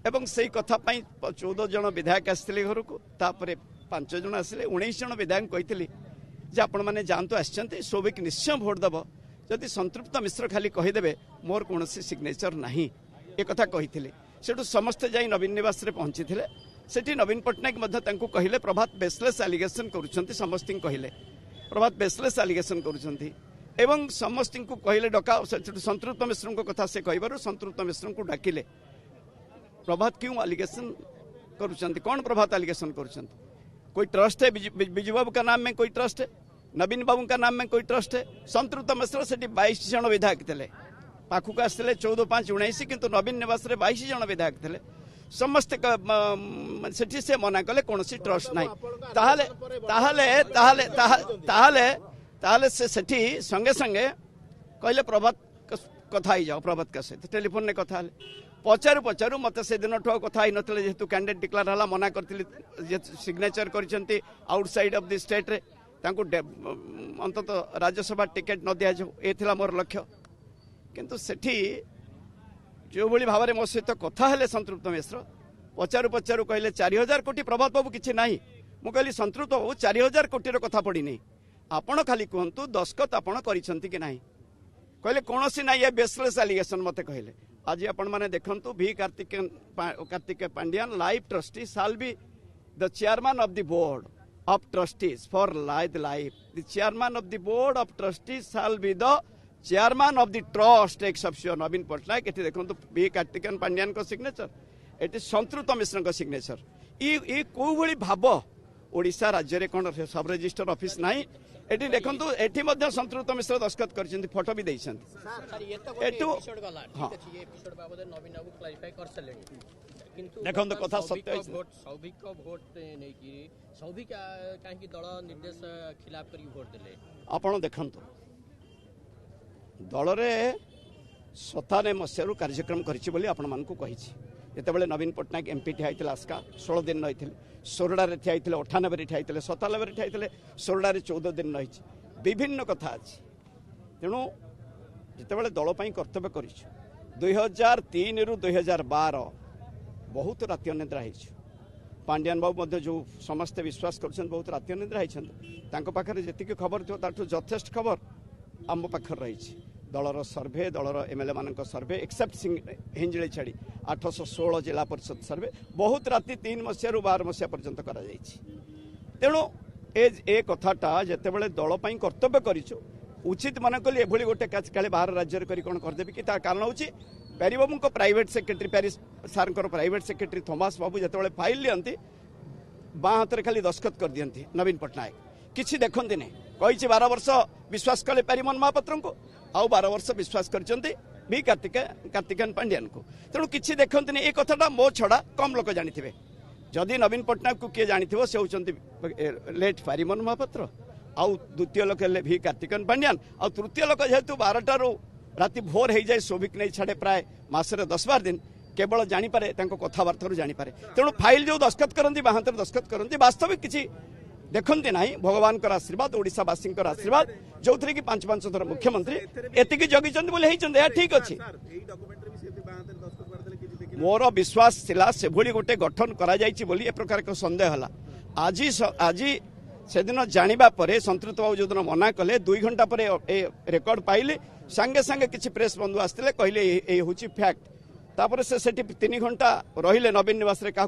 एवं से कथा 14 जन विधायक आसते घर को 5 जन आसिले 19 जन विधायक कही जे आपण मैंने जातु आसते सौभिक निश्चय भोट दब जदि संतृप्त मिश्र खाली कहीदेवे मोर कौन सिग्नेचर ना एक कथा कही से समस्ते जाई नवीन निवास रे पहुंची थे सेठी नवीन पट्टनायक कहले प्रभात बेसलेस आलिगेशन करुछंती समस्त कहले प्रभात बेसलेस आलिगेशन करुछंती एवं समस्त को कहले डका संतृप्त मिश्र को कथा से कहबार संतृप्त मिश्र को डाकिले प्रभात क्यों आलिगेशन करुछंती कौन प्रभात आलिगेशन करुछंती कोई ट्रस्ट है बिजू बाबू का नाम में कोई ट्रस्ट है नवीन बाबू का नाम में कोई ट्रस्ट है संतृप्त मिश्र से 22 जन विधायक थे पाखक आसते 14-5-19 किंतु नवीन निवास रे 22 जन विधायक थे समस्त सेठी से मना कले कौन ट्रस्ट ना से सेठी संगे संगे कहले प्रभात कथा ही जाओ प्रभात का सहित टेलीफोन ने कथा पचारू पचारू मत से दिन कथा ही नथिले जेहेतु कैंडिडेट डिक्लेयर हला मना करथिली सिग्नेचर करछंती आउटसाइड ऑफ द स्टेट रे तांको अंतत राज्यसभा टिकेट न दिया जाओ ए थिला मोर लक्ष्य किंतु सेठी जो भली भाव मो सहित कथा हेले संतृप्त मिश्र पचारू पचारू कहले 4000 कोटी प्रभात बाबू किछि नाही मु कहली संतृप्त बाबू 4000 कोटी रो कथा पड़ी नहीं आपण खाली कहतु दस्खत आपण करिसंती कि नाही कहले कोनोसी ना ये बेसलेस एलिगेशन मते कहले आज आपण माने देखंतु भी Kartik Pandian life trustee shall be the chairman of the board of trustees for life the chairman of the board of trustees shall be the chairman of the trust exception Naveen Patnaik एठी देखंतु भी कार्तिक पांड्यान को सिग्नेचर एठी संतृप्त मिश्र को सिग्नेचर ई को भली भाव ओडिशा राज्य रे कोन सब रजिस्टर ऑफिस नाही एठी देखंतु एठी मध्ये संतृप्त मिश्र दस्खत करछन्ती फोटो भी दैछन्ती सर ये तो एपिसोड गला ठीक अछि एपिसोड बाबत नवीन बाबू क्लैरिफाई कर सलेनी किंतु देखंतु कथा सत्य सौभिक को वोट नै कि सौभिक काहे कि दल निर्देश खिलाफ करी वोट देले आपण देखंतु दल रे 97 मसियारू कार्यक्रम करिछि बोली आपण मान को कहिछि जेतेबेले नवीन पट्टनायक एमपी ठियाइथिला आस्का 16 दिन रहिथिले सोरडा रे ठियाइथिले 98 रे ठियाइथिले 97 रे ठियाइथिले सोरडा रे 14 दिन रहिछि विभिन्न कथा अछि तेणु जेतेबेले दल पई कर्तव्य करिछु 2003 रु 2012 बहुत राति अनिद्रा हिछु पांड्यान बाबू मध्य जो समस्त विश्वास करछन बहुत राति अनिद्रा हिछन तांको पाखरे जेतिके खबर थियो ताठु यथेष्ट खबर आम पाखर रही दलर सर्भे दलर एमएलए मान सर्भे एक्सेप्ट हिंजली छाड़ी 816 जिला परिषद सर्भे बहुत राति 3 मसीह 12 मसीहा पर्यंत करा तेणु ए कथाटा जितेबाला दल कर्तव्य करूँ उचित मन कली एभली गोटे काले बाहर राज्य कौन करदेवी कि तार कारण हूँ प्यारी बाबू को प्राइवेट सेक्रेटरी प्यारी सार प्राइवेट सेक्रेटरी थॉमस बाबू जिते फाइल लिखती बाँ हाथ खाली दस्खत कर दिखती नवीन पट्टनायक किसी देखते नहीं कही 12 वर्ष विश्वास कले प्यारीमोहन महापात्र को आउ 12 वर्ष विश्वास करछन्ती भी कार्तिकेयन पांड्यान को तेणु किसी देखते नहीं एक कथाटा मो छड़ा कम लोक जानी जदि नवीन पट्टनायक को किए जानी से होती लेट प्यारीमोहन महापात्र आउ द्वितीय लोक हेले भी कार्तिकेयन पांड्यान आउ तृतीय लोक जेहेतु 12टारू राति भोर हो जाए सौभिक नहीं छाड़े प्राय मसरे 10-12 दिन केवल जानीपे कथबार्थ जानीपे तेणु फाइल जो दस्खत करती बाहात दस्खत करती वास्तविक किसी देखते ना भगवान आशीर्वाद ओडिशावासी आशीर्वाद जो थी कि 5-5 थर मुख्यमंत्री एतिकी जगिचंद बोले होइचंद ठीक अच्छे मोर विश्वास थिला से भली गोटे गठन करा जायछि बोली ए प्रकार को संदेह हला आज से दिन जानिबा परे संतृप्त बाबू जो दिन मना कले 2 घंटा पर रेकर्ड पाइले संगे संगे किसी प्रेस बंधु आसते कहले ए होछि फैक्ट तापर से 3 घंटा रहिले नवीन निवास रे